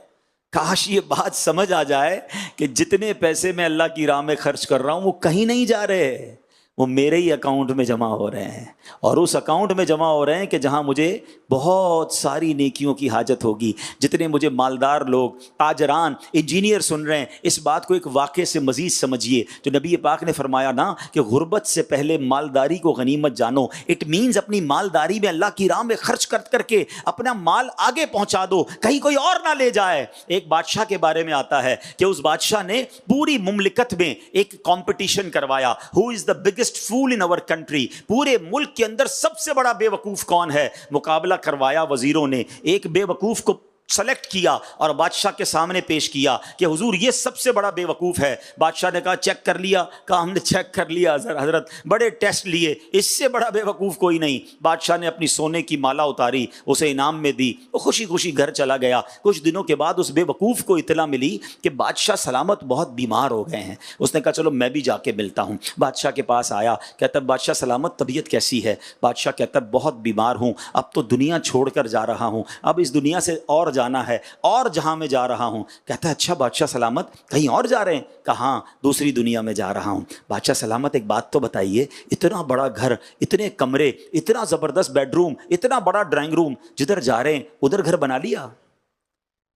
A: کاش یہ بات سمجھ آ جائے کہ جتنے پیسے میں اللہ کی راہ میں خرچ کر رہا ہوں وہ کہیں نہیں جا رہے، وہ میرے ہی اکاؤنٹ میں جمع ہو رہے ہیں. اور اس اکاؤنٹ میں جمع ہو رہے ہیں کہ جہاں مجھے بہت ساری نیکیوں کی حاجت ہوگی. جتنے مجھے مالدار لوگ، تاجران، انجینئر سن رہے ہیں، اس بات کو ایک واقعے سے مزید سمجھیے. جو نبی پاک نے فرمایا نا کہ غربت سے پہلے مالداری کو غنیمت جانو، اٹ مینز اپنی مالداری میں اللہ کی راہ میں خرچ کر کے اپنا مال آگے پہنچا دو، کہیں کوئی اور نہ لے جائے. ایک بادشاہ کے بارے میں آتا ہے کہ اس بادشاہ نے پوری مملکت میں ایک کمپٹیشن کروایا، ہو از the biggest fool in our country. پورے ملک کے اندر سب سے بڑا بے وقوف کون ہے؟ مقابلہ کروایا وزیروں نے. ایک بے وقوف کو سلیکٹ کیا اور بادشاہ کے سامنے پیش کیا کہ حضور یہ سب سے بڑا بے وقوف ہے. بادشاہ نے کہا چیک کر لیا؟ کہا ہم نے چیک کر لیا حضرت, بڑے ٹیسٹ لیے, اس سے بڑا بے وقوف کوئی نہیں. بادشاہ نے اپنی سونے کی مالا اتاری, اسے انعام میں دی, وہ خوشی خوشی گھر چلا گیا. کچھ دنوں کے بعد اس بے وقوف کو اطلاع ملی کہ بادشاہ سلامت بہت بیمار ہو گئے ہیں. اس نے کہا چلو میں بھی جا کے ملتا ہوں. بادشاہ کے پاس آیا, کہتا بادشاہ سلامت طبیعت کیسی ہے؟ بادشاہ کہتا بہت بیمار ہوں, اب تو دنیا چھوڑ کر جا رہا ہوں, اب اس دنیا سے اور جانا ہے, اور جہاں میں جا رہا ہوں. کہتا ہے اچھا بادشاہ سلامت کہیں اور جا رہے ہیں؟ کہا ہاں دوسری دنیا میں جا رہا ہوں. بادشاہ سلامت ایک بات تو بتائیے, اتنا بڑا گھر, اتنے کمرے, اتنا زبردست بیڈ روم, اتنا بڑا ڈرائنگ روم, جدھر جا رہے ہیں ادھر گھر بنا لیا؟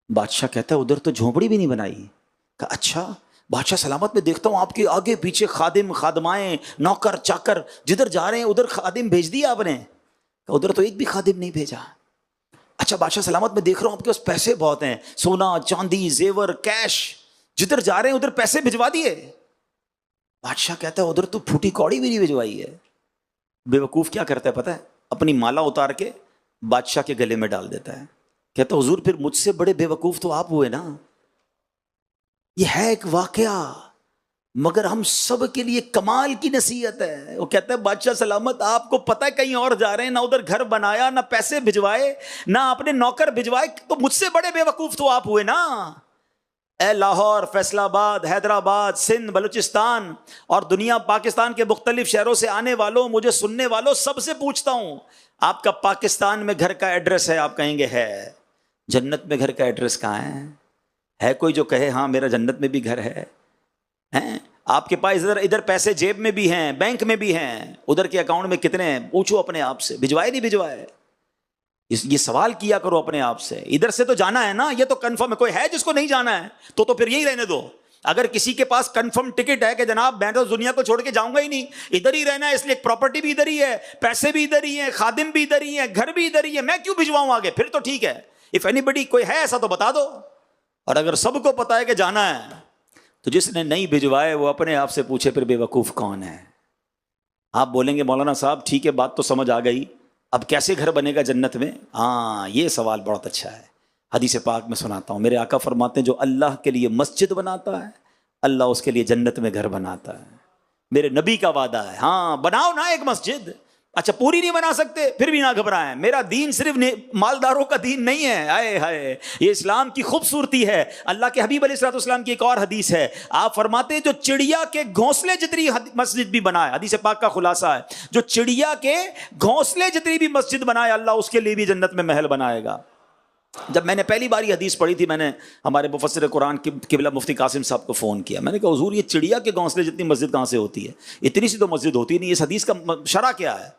A: بادشاہ کہتا ہے ادھر تو جھونپڑی بھی نہیں بنائی. کہا اچھا بادشاہ سلامت میں دیکھتا ہوں آپ کے آگے پیچھے خادم خادمائیں نوکر چاکر, جدھر جا رہے ہیں ادھر خادم بھیج دیا آپ نے؟ کہا ادھر تو ایک بھی خادم نہیں بھیجا. اچھا بادشاہ سلامت میں دیکھ رہا ہوں آپ کے پاس پیسے بہت ہیں, سونا چاندی زیور کیش, جدھر جا رہے ہیں ادھر پیسے بھجوا دیے؟ بادشاہ کہتا ہے ادھر تو پھوٹی کوڑی بھی نہیں بھجوائی ہے. بے وقوف کیا کرتا ہے پتہ ہے؟ اپنی مالا اتار کے بادشاہ کے گلے میں ڈال دیتا ہے. کہتا حضور پھر مجھ سے بڑے بے وقوف تو آپ ہوئے نا. یہ ہے ایک واقعہ مگر ہم سب کے لیے کمال کی نصیحت ہے. وہ کہتا ہے بادشاہ سلامت آپ کو پتہ ہے کہیں اور جا رہے ہیں, نہ ادھر گھر بنایا, نہ پیسے بھجوائے, نہ اپنے نوکر بھجوائے, تو مجھ سے بڑے بے وقوف تو آپ ہوئے نا. اے لاہور, فیصل آباد, حیدرآباد, سندھ, بلوچستان اور دنیا پاکستان کے مختلف شہروں سے آنے والوں, مجھے سننے والوں, سب سے پوچھتا ہوں آپ کا پاکستان میں گھر کا ایڈریس ہے؟ آپ کہیں گے ہے. جنت میں گھر کا ایڈریس کہاں ہے کوئی جو کہے ہاں میرا جنت میں بھی گھر ہے؟ آپ کے پاس ادھر پیسے جیب میں بھی ہیں, بینک میں بھی ہیں, ادھر کے اکاؤنٹ میں کتنے ہیں؟ پوچھو اپنے آپ سے, بھجوائے نہیں بھجوائے؟ یہ سوال کیا کرو اپنے آپ سے. ادھر سے تو جانا ہے نا, یہ تو کنفرم ہے. کوئی ہے جس کو نہیں جانا ہے تو پھر یہی رہنے دو. اگر کسی کے پاس کنفرم ٹکٹ ہے کہ جناب میں تو دنیا کو چھوڑ کے جاؤں گا ہی نہیں, ادھر ہی رہنا ہے, اس لیے پراپرٹی بھی ادھر ہی ہے, پیسے بھی ادھر ہی ہیں, خادم بھی ادھر ہی ہیں, گھر بھی ادھر ہی ہے, میں کیوں بھجواؤں آگے؟ پھر تو ٹھیک ہے. اف اینی بڈی کوئی ہے ایسا تو بتا دو. اور اگر سب کو پتا ہے کہ جانا ہے تو جس نے نہیں بھجوائے وہ اپنے آپ سے پوچھے پھر بے وقوف کون ہے. آپ بولیں گے مولانا صاحب ٹھیک ہے بات تو سمجھ آ گئی, اب کیسے گھر بنے گا جنت میں؟ ہاں یہ سوال بہت اچھا ہے. حدیث پاک میں سناتا ہوں, میرے آقا فرماتے ہیں جو اللہ کے لیے مسجد بناتا ہے اللہ اس کے لیے جنت میں گھر بناتا ہے. میرے نبی کا وعدہ ہے. ہاں بناؤ نا ایک مسجد. اچھا پوری نہیں بنا سکتے پھر بھی نہ گھبرائیں, میرا دین صرف مالداروں کا دین نہیں ہے. آئے ہائے یہ اسلام کی خوبصورتی ہے. اللہ کے حبیب علیہ الصلوۃ والسلام کی ایک اور حدیث ہے, آپ فرماتے ہیں جو چڑیا کے گھونسلے جتنی مسجد بھی بنائے, حدیث پاک کا خلاصہ ہے, جو چڑیا کے گھونسلے جتنی بھی مسجد بنائے اللہ اس کے لیے بھی جنت میں محل بنائے گا. جب میں نے پہلی بار یہ حدیث پڑھی تھی میں نے ہمارے مفسر قرآن قبلہ مفتی قاسم صاحب کو فون کیا. میں نے کہا حضور یہ چڑیا کے گھونسلے جتنی مسجد کہاں سے ہوتی ہے؟ اتنی سی تو مسجد ہوتی نہیں, اس حدیث کا شرح کیا ہے؟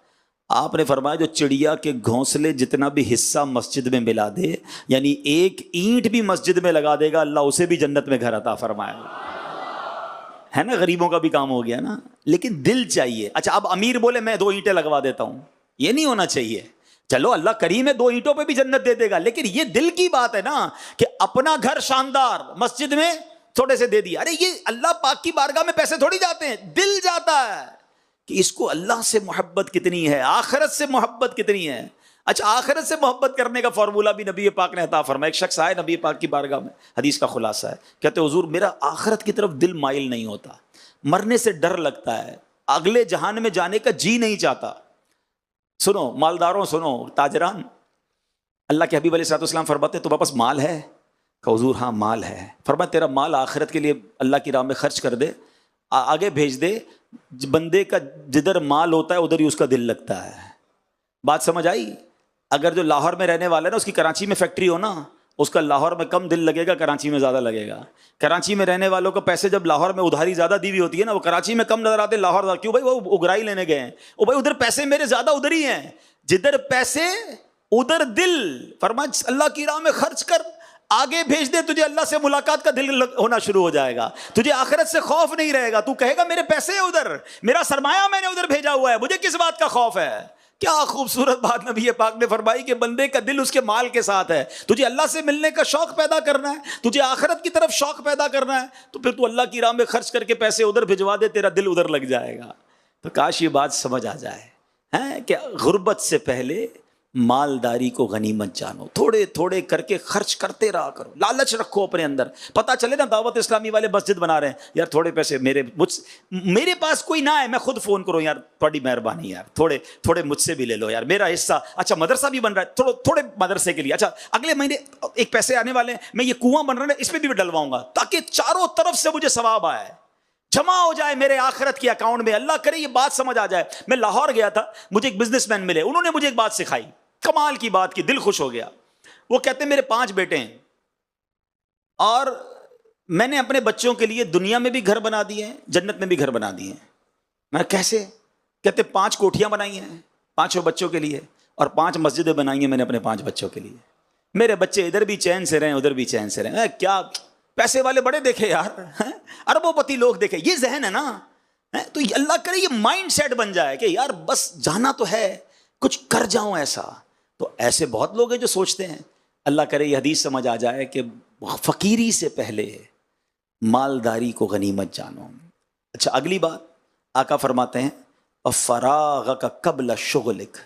A: آپ نے فرمایا جو چڑیا کے گھونسلے جتنا بھی حصہ مسجد میں ملا دے, یعنی ایک اینٹ بھی مسجد میں لگا دے گا اللہ اسے بھی جنت میں گھر عطا فرمائے گا. ہے نا, غریبوں کا بھی کام ہو گیا نا. لیکن دل چاہیے. اچھا اب امیر بولے میں 2 اینٹیں لگوا دیتا ہوں, یہ نہیں ہونا چاہیے. چلو اللہ کریم ہے 2 اینٹوں پہ بھی جنت دے دے گا, لیکن یہ دل کی بات ہے نا کہ اپنا گھر شاندار مسجد میں تھوڑے سے دے دیا. ارے یہ اللہ پاک کی بارگاہ میں پیسے تھوڑی جاتے ہیں, دل جاتا ہے کہ اس کو اللہ سے محبت کتنی ہے, آخرت سے محبت کتنی ہے. اچھا آخرت سے محبت کرنے کا فارمولہ بھی نبی پاک نے عطا فرمایا. ایک شخص آئے نبی پاک کی بارگاہ میں, حدیث کا خلاصہ ہے, کہتے حضور میرا آخرت کی طرف دل مائل نہیں ہوتا, مرنے سے ڈر لگتا ہے, اگلے جہان میں جانے کا جی نہیں چاہتا. سنو مالداروں, سنو تاجران, اللہ کے حبیب علیہ الصلوۃ والسلام فرماتے تمہارے پاس مال ہے؟ کہ حضور ہاں مال ہے. فرمایا تیرا مال آخرت کے لیے اللہ کی راہ میں خرچ کر دے, آگے بھیج دے. بندے کا جدھر مال ہوتا ہے ادھر ہی اس کا دل لگتا ہے. بات سمجھ آئی؟ اگر جو لاہور میں رہنے والا ہے نا اس کی کراچی میں فیکٹری ہو نا, اس کا لاہور میں کم دل لگے گا, کراچی میں زیادہ لگے گا. کراچی میں رہنے والوں کو پیسے جب لاہور میں ادھاری زیادہ دی ہوئی ہوتی ہے نا, وہ کراچی میں کم نظر آتے, لاہور کیوں بھائی وہ اگرائی لینے گئے ہیں, وہ بھائی ادھر پیسے میرے زیادہ ادھر ہی ہیں. جدھر پیسے ادھر دل. فرمایا اللہ کی راہ میں خرچ کر, آگے بھیج دے, تجھے اللہ سے ملاقات کا دل ہونا شروع ہو جائے گا, تجھے آخرت سے خوف نہیں رہے گا. تو کہے گا میرے پیسے ہیں ادھر, میرا سرمایہ میں نے ادھر بھیجا ہوا ہے, مجھے کس بات کا خوف ہے. کیا خوبصورت بات نبی پاک نے فرمائی کہ بندے کا دل اس کے مال کے ساتھ ہے. تجھے اللہ سے ملنے کا شوق پیدا کرنا ہے, تجھے آخرت کی طرف شوق پیدا کرنا ہے, تو پھر تو اللہ کی راہ میں خرچ کر کے پیسے ادھر بھجوا دے, تیرا دل ادھر لگ جائے گا. تو کاش یہ بات سمجھ آ جائے کہ غربت سے پہلے مالداری کو غنیمت جانو، تھوڑے تھوڑے کر کے خرچ کرتے رہا کرو، لالچ رکھو اپنے اندر. پتہ چلے نا دعوت اسلامی والے مسجد بنا رہے ہیں، یار تھوڑے پیسے میرے پاس کوئی نہ ہے، میں خود فون کروں، یار بڑی مہربانی یار تھوڑے تھوڑے مجھ سے بھی لے لو یار میرا حصہ. اچھا مدرسہ بھی بن رہا ہے، تھوڑے مدرسے کے لیے، اچھا اگلے مہینے ایک پیسے آنے والے ہیں، میں یہ کنواں بن رہا ہے اس پہ بھی ڈلواؤں گا تاکہ چاروں طرف سے مجھے ثواب آئے، جمع ہو جائے میرے آخرت کے اکاؤنٹ میں. اللہ کرے یہ بات سمجھ آ جائے. میں لاہور گیا تھا، مجھے ایک بزنس مین ملے، انہوں نے مجھے ایک بات سکھائی، کمال کی بات کی، دل خوش ہو گیا. وہ کہتے ہیں میرے 5 بیٹے ہیں اور میں نے اپنے بچوں کے لیے دنیا میں بھی گھر بنا دیے ہیں، جنت میں بھی گھر بنا دیے ہیں. میں کیسے؟ کہتے 5 کوٹھیاں بنائی ہیں 5 بچوں کے لیے اور 5 مسجدیں بنائی ہیں میں نے اپنے 5 بچوں کے لیے. میرے بچے ادھر بھی چین سے رہیں ادھر بھی چین سے رہیں. کیا پیسے والے بڑے دیکھے یار، اربوں پتی لوگ دیکھے، یہ ذہن ہے نا. تو اللہ کرے یہ مائنڈ سیٹ بن جائے کہ یار بس جانا تو ہے، کچھ کر جاؤں ایسا. تو ایسے بہت لوگ ہیں جو سوچتے ہیں. اللہ کرے یہ حدیث سمجھ آ جائے کہ فقیری سے پہلے مالداری کو غنیمت جانو. اچھا اگلی بات آقا فرماتے ہیں فراغ کا قبل شغلک.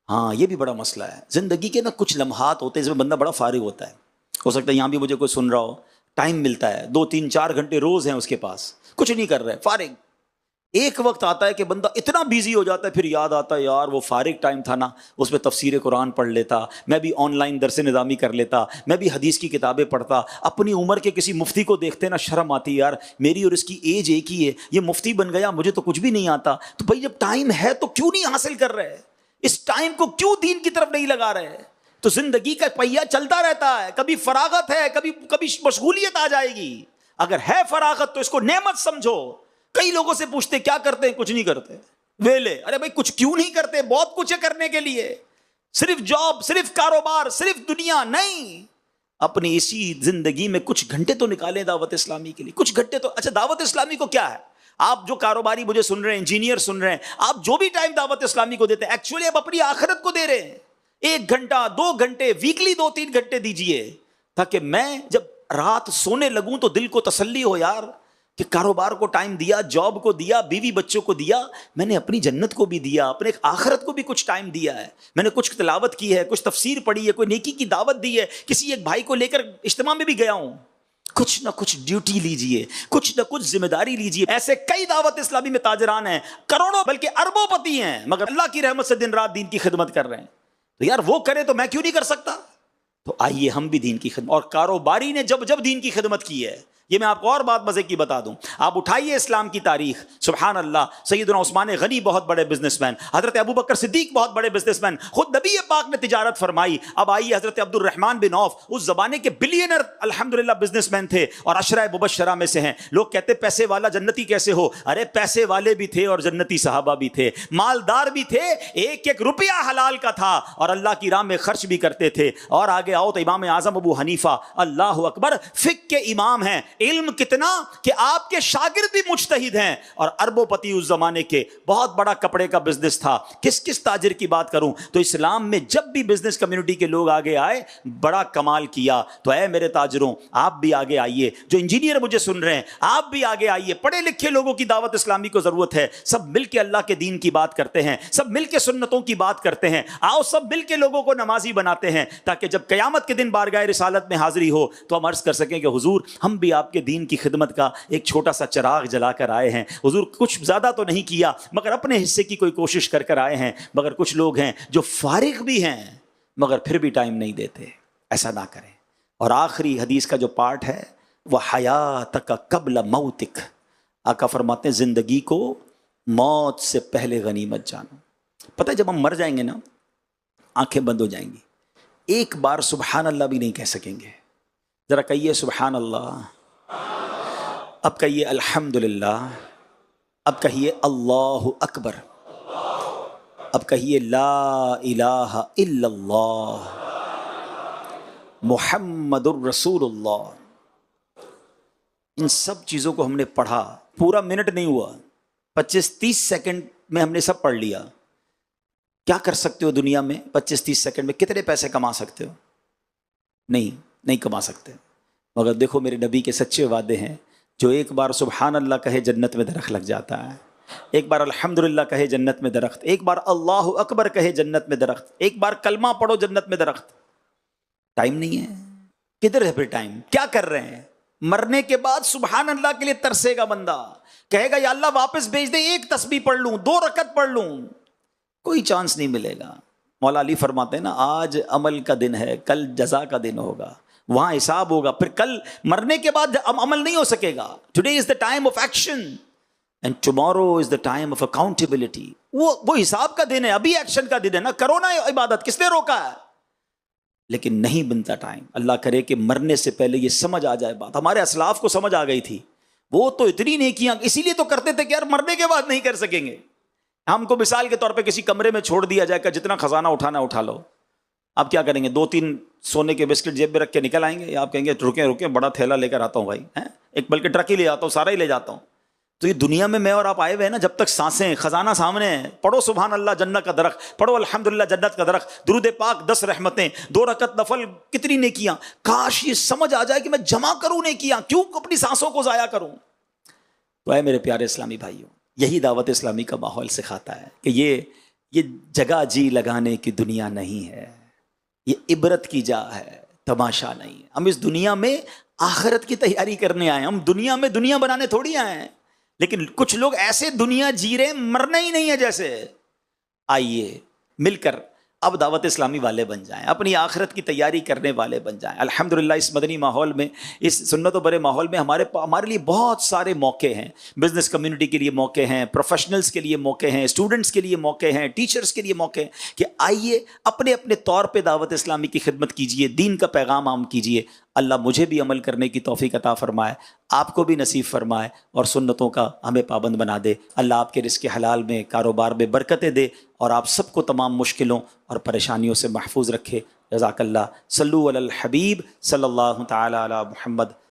A: ہاں یہ بھی بڑا مسئلہ ہے. زندگی کے نا کچھ لمحات ہوتے ہیں جس میں بندہ بڑا فارغ ہوتا ہے. ہو سکتا ہے یہاں بھی مجھے کوئی سن رہا ہو، ٹائم ملتا ہے 2 3 4 گھنٹے روز ہیں اس کے پاس، کچھ نہیں کر رہے، فارغ. ایک وقت آتا ہے کہ بندہ اتنا بیزی ہو جاتا ہے، پھر یاد آتا ہے یار وہ فارغ ٹائم تھا نا، اس میں تفسیر قرآن پڑھ لیتا، میں بھی آن لائن درس نظامی کر لیتا، میں بھی حدیث کی کتابیں پڑھتا. اپنی عمر کے کسی مفتی کو دیکھتے نا شرم آتی، یار میری اور اس کی ایج ایک ہی ہے، یہ مفتی بن گیا مجھے تو کچھ بھی نہیں آتا. تو بھائی جب ٹائم ہے تو کیوں نہیں حاصل کر رہے؟ اس ٹائم کو کیوں دین کی طرف نہیں لگا رہے؟ تو زندگی کا پہیہ چلتا رہتا ہے، کبھی فراغت ہے، کبھی مشغولیت آ جائے گی. اگر ہے فراغت تو اس کو نعمت سمجھو. کئی لوگوں سے پوچھتے کیا کرتے ہیں؟ کچھ نہیں کرتے، ویلے. ارے بھائی کچھ کیوں نہیں کرتے؟ بہت کچھ ہے کرنے کے لیے. صرف جاب، صرف کاروبار، صرف دنیا نہیں. اپنی اسی زندگی میں کچھ گھنٹے تو نکالیں دعوت اسلامی کے لیے، کچھ گھنٹے تو. اچھا دعوت اسلامی کو کیا ہے؟ آپ جو کاروباری مجھے سن رہے ہیں، انجینئر سن رہے ہیں، آپ جو بھی ٹائم دعوت اسلامی کو دیتے ہیں ایکچولی آپ اپنی آخرت کو دے رہے ہیں. 1 گھنٹہ 2 گھنٹے ویکلی 2 3 گھنٹے دیجئے تاکہ میں جب رات سونے لگوں تو دل کو تسلی ہو یار کہ کاروبار کو ٹائم دیا، جاب کو دیا، بیوی بچوں کو دیا، میں نے اپنی جنت کو بھی دیا، اپنے آخرت کو بھی کچھ ٹائم دیا ہے. میں نے کچھ تلاوت کی ہے، کچھ تفسیر پڑھی ہے، کوئی نیکی کی دعوت دی ہے، کسی ایک بھائی کو لے کر اجتماع میں بھی گیا ہوں. کچھ نہ کچھ ڈیوٹی لیجئے، کچھ نہ کچھ ذمہ داری لیجئے. ایسے کئی دعوت اسلامی میں تاجران ہیں، کروڑوں بلکہ اربوں پتی ہیں، مگر اللہ کی رحمت سے دن رات دین کی خدمت کر رہے ہیں. تو یار وہ کرے تو میں کیوں نہیں کر سکتا؟ تو آئیے ہم بھی دین کی خدمت. اور کاروباری نے جب دین کی خدمت کی ہے، یہ میں آپ کو اور بات مزے کی بتا دوں. آپ اٹھائیے اسلام کی تاریخ، سبحان اللہ، سیدنا عثمان غنی بہت بڑے بزنس مین، حضرت ابوبکر صدیق بہت بڑے بزنس مین، خود نبی پاک نے تجارت فرمائی. اب آئیے حضرت عبد الرحمن بن عوف اس زمانے کے بلینر الحمدللہ بزنس مین تھے اور عشرہ مبشرہ میں سے ہیں. لوگ کہتے پیسے والا جنتی کیسے ہو؟ ارے پیسے والے بھی تھے اور جنتی صحابہ بھی تھے، مالدار بھی تھے، ایک ایک روپیہ حلال کا تھا اور اللہ کی راہ میں خرچ بھی کرتے تھے. اور آگے آؤ تو امام اعظم ابو حنیفہ، اللہ اکبر، فقہ کے امام ہیں. علم کتنا کہ آپ کے شاگرد بھی مجتہد ہیں اور اربوں پتی اس زمانے کے. بہت بڑا کپڑے کا بزنس تھا. کس تاجر کی بات کروں؟ تو اسلام میں جب بھی بزنس کمیونٹی کے لوگ آگے آئے بڑا کمال کیا. تو اے میرے تاجروں آپ بھی آگے آئیے، جو انجینئر مجھے سن رہے ہیں آپ بھی آگے آئیے. پڑھے لکھے لوگوں کی دعوت اسلامی کو ضرورت ہے. سب مل کے اللہ کے دین کی بات کرتے ہیں، سب مل کے سنتوں کی بات کرتے ہیں. آؤ سب مل کے لوگوں کو نمازی بناتے ہیں تاکہ جب قیامت کے دن بارگاہ رسالت میں حاضری ہو تو ہم عرض کر سکیں کہ حضور ہم بھی آپ کے دین کی خدمت کا ایک چھوٹا سا چراغ جلا کر آئے ہیں. حضور کچھ زیادہ تو نہیں کیا مگر اپنے حصے کی کوئی کوشش کر آئے ہیں. مگر کچھ لوگ ہیں جو فارغ بھی ہیں مگر پھر بھی ٹائم نہیں دیتے. ایسا نہ کریں. اور آخری حدیث کا جو پارٹ ہے وہ حیاتک قبل موتک. آقا فرماتے ہیں زندگی کو موت سے پہلے غنیمت جانو. پتہ ہے جب ہم مر جائیں گے نا آنکھیں بند ہو جائیں گی، ایک بار سبحان اللہ بھی نہیں کہہ سکیں گے. ذرا کہیے سبحان اللہ، اب کہیے الحمدللہ، اب کہیے اللہ اکبر، اب کہیے لا الہ الا اللہ محمد الرسول اللہ. ان سب چیزوں کو ہم نے پڑھا، پورا منٹ نہیں ہوا، 25-30 سیکنڈ میں ہم نے سب پڑھ لیا. کیا کر سکتے ہو دنیا میں 25-30 سیکنڈ میں؟ کتنے پیسے کما سکتے ہو؟ نہیں کما سکتے. مگر دیکھو میرے نبی کے سچے وعدے ہیں، جو ایک بار سبحان اللہ کہے جنت میں درخت لگ جاتا ہے. ایک بار الحمدللہ کہے جنت میں درخت، ایک بار اللہ اکبر کہے جنت میں درخت، ایک بار کلمہ پڑھو جنت میں درخت۔ ٹائم نہیں ہے، کدھر ہے پھر ٹائم؟ کیا کر رہے ہیں؟ مرنے کے بعد سبحان اللہ کے لیے ترسے گا بندہ، کہے گا یا اللہ واپس بھیج دے، ایک تسبیح پڑھ لوں، 2 رکعت پڑھ لوں، کوئی چانس نہیں ملے گا۔ مولا علی فرماتے ہیں نا، آج عمل کا دن ہے، کل جزا کا دن ہوگا، وہاں حساب ہوگا، پھر کل مرنے کے بعد عمل نہیں ہو سکے گا۔ Today is the time of action and tomorrow is the time of accountability. وہ حساب کا دن ہے، ابھی ایکشن کا دن ہے نا، کرو نا عبادت، کس نے روکا ہے؟ لیکن نہیں بنتا ٹائم۔ اللہ کرے کہ مرنے سے پہلے یہ سمجھ آ جائے بات۔ ہمارے اسلاف کو سمجھ آ گئی تھی، وہ تو اتنی نیکیاں اسی لیے تو کرتے تھے کہ یار مرنے کے بعد نہیں کر سکیں گے۔ ہم کو مثال کے طور پہ کسی کمرے میں چھوڑ دیا جائے کہ جتنا خزانہ اٹھانا اٹھا لو، آپ کیا کریں گے؟ 2-3 سونے کے بسکٹ جیب میں رکھ کے نکل آئیں گے، یا آپ کہیں گے رکیں بڑا تھیلا لے کر آتا ہوں بھائی، ایک بلکہ ٹرک ہی لے آتا ہوں، سارا ہی لے جاتا ہوں۔ تو یہ دنیا میں اور آپ آئے ہوئے ہیں نا، جب تک سانسیں، خزانہ سامنے ہیں، پڑھو سبحان اللہ جنت کا درخت، پڑھو الحمدللہ جنت کا درخت، درود پاک 10 رحمتیں، 2 رکعت نفل، کتنی نیکیاں۔ کاش یہ سمجھ آ جائے کہ میں جمع کروں نیکیاں، کیوں اپنی سانسوں کو ضائع کروں؟ تو اے میرے پیارے اسلامی بھائیوں، یہی دعوت اسلامی کا ماحول سکھاتا ہے کہ یہ جگہ جی لگانے کی دنیا نہیں ہے، یہ عبرت کی جا ہے، تماشا نہیں۔ ہم اس دنیا میں آخرت کی تیاری کرنے آئے ہیں، ہم دنیا میں دنیا بنانے تھوڑی آئے ہیں۔ لیکن کچھ لوگ ایسے دنیا جی رہے، مرنا ہی نہیں ہے جیسے۔ آئیے مل کر اب دعوت اسلامی والے بن جائیں، اپنی آخرت کی تیاری کرنے والے بن جائیں۔ الحمدللہ اس مدنی ماحول میں، اس سنت و برے ماحول میں ہمارے لیے بہت سارے موقع ہیں۔ بزنس کمیونٹی کے لیے موقع ہیں، پروفیشنلز کے لیے موقع ہیں، اسٹوڈنٹس کے لیے موقع ہیں، ٹیچرز کے لیے موقع ہیں کہ آئیے اپنے اپنے طور پہ دعوت اسلامی کی خدمت کیجیے، دین کا پیغام عام کیجیے۔ اللہ مجھے بھی عمل کرنے کی توفیق عطا فرمائے، آپ کو بھی نصیب فرمائے، اور سنتوں کا ہمیں پابند بنا دے۔ اللہ آپ کے رزق حلال میں، کاروبار میں برکتیں دے، اور آپ سب کو تمام مشکلوں اور پریشانیوں سے محفوظ رکھے۔ جزاک اللہ۔ صلو علی الحبیب صلی اللہ تعالی علی محمد